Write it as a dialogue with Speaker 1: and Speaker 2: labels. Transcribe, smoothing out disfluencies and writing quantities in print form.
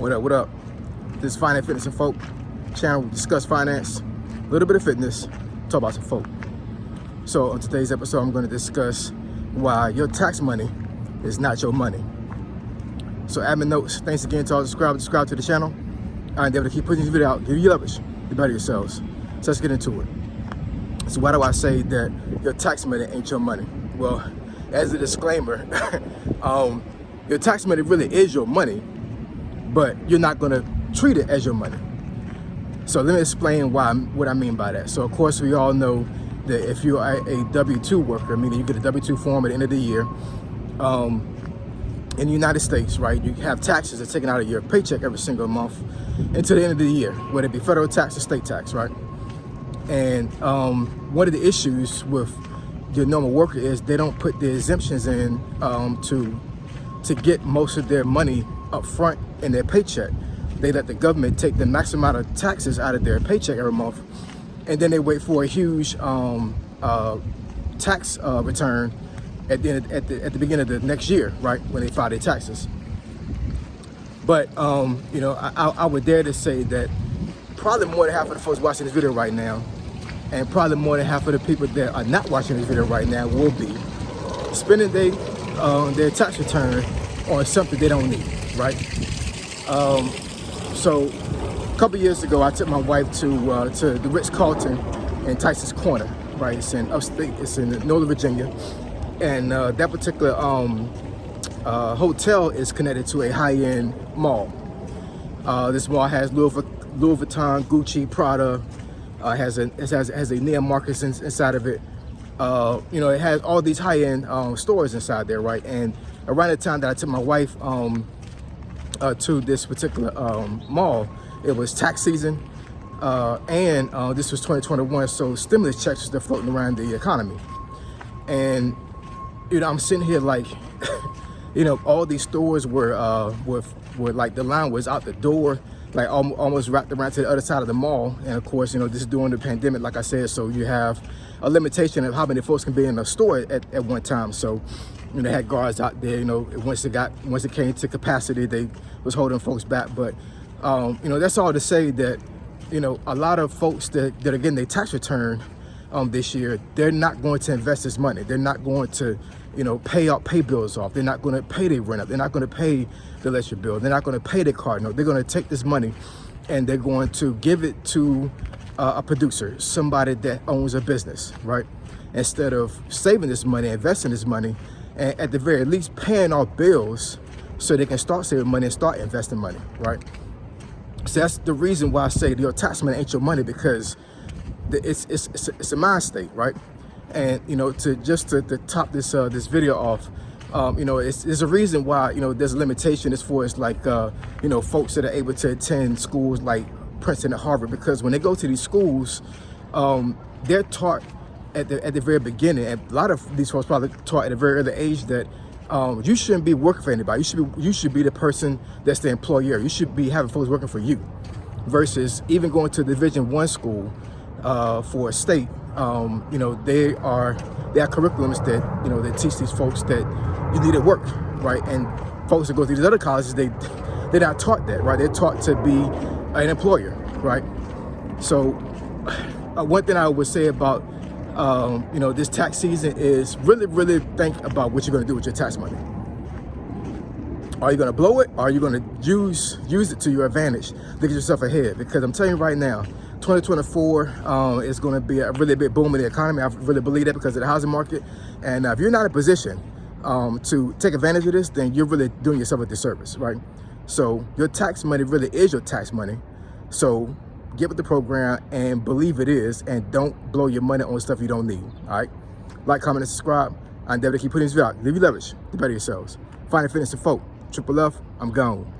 Speaker 1: What up, what up? This is Finance, Fitness, and Folk channel. We discuss finance, a little bit of fitness, talk about some folk. So on today's episode, I'm going to discuss why your tax money is not your money. So admin notes, thanks again to all the subscribe to the channel. I endeavor to keep putting this video out, give you leverage, you better yourselves. So let's get into it. So why do I say that your tax money ain't your money? Well, as a disclaimer, your tax money really is your money, but you're not gonna treat it as your money. So let me explain what I mean by that. So of course we all know that if you're a W-2 worker, meaning you get a W-2 form at the end of the year, in the United States, right, you have taxes that are taken out of your paycheck every single month until the end of the year, whether it be federal tax or state tax, right? And one of the issues with your normal worker is they don't put the exemptions in to get most of their money up front in their paycheck. They let the government take the maximum amount of taxes out of their paycheck every month, and then they wait for a huge tax return at the beginning of the next year, right, when they file their taxes. But you know, I would dare to say that probably more than half of the folks watching this video right now, and probably more than half of the people that are not watching this video right now, will be spending their tax return on something they don't need, right? So a couple years ago, I took my wife to the Ritz-Carlton in Tyson's Corner, right? It's in upstate, it's in Northern Virginia, and that particular hotel is connected to a high-end mall. This mall has Louis Vuitton, Gucci, Prada, has a Neiman Marcus inside of it. You know, it has all these high-end stores inside there, right? And around the time that I took my wife to this particular mall, it was tax season, and this was 2021, so stimulus checks were still floating around the economy. And you know, I'm sitting here like, you know, all these stores were like, the line was out the door, like almost wrapped around to the other side of the mall. And of course, you know, this is during the pandemic, like I said, so you have a limitation of how many folks can be in a store at one time. So, you know, they had guards out there, you know, once it came to capacity, they was holding folks back. But, you know, that's all to say that, you know, a lot of folks that are getting their tax return this year, they're not going to invest this money. They're not going to, you know, pay bills off. They're not going to pay their rent up. They're not going to pay the electric bill. They're not going to pay their car note. They're going to take this money and they're going to give it to a producer, somebody that owns a business, right? Instead of saving this money, investing this money, and at the very least paying off bills so they can start saving money and start investing money, right? So that's the reason why I say your tax money ain't your money, because it's a mind state, right? And you know, to top this video off, you know, there's a reason why, you know, there's a limitation as far as like you know, folks that are able to attend schools like Princeton and Harvard, because when they go to these schools, they're taught at the very beginning, and a lot of these folks probably taught at a very early age that you shouldn't be working for anybody. You should be the person that's the employer. You should be having folks working for you, versus even going to Division I school for a state. You know, they have curriculums that, you know, that teach these folks that you need to work, right? And folks that go to these other colleges, they're not taught that, right? They're taught to be an employer, right? So one thing I would say about you know, this tax season is really think about what you're going to do with your tax money. Are you going to blow it, or are you going to use it to your advantage to get yourself ahead? Because I'm telling you right now, 2024 is going to be a really big boom in the economy. I really believe that because of the housing market. And if you're not in a position to take advantage of this, then you're really doing yourself a disservice, right? So your tax money really is your tax money. So get with the program and believe it is, and don't blow your money on stuff you don't need, all right? Like, comment, and subscribe. I endeavor to keep putting this video out. Leave you leverage. You better yourselves. Finance, Fitness, and Folk. Triple F, I'm gone.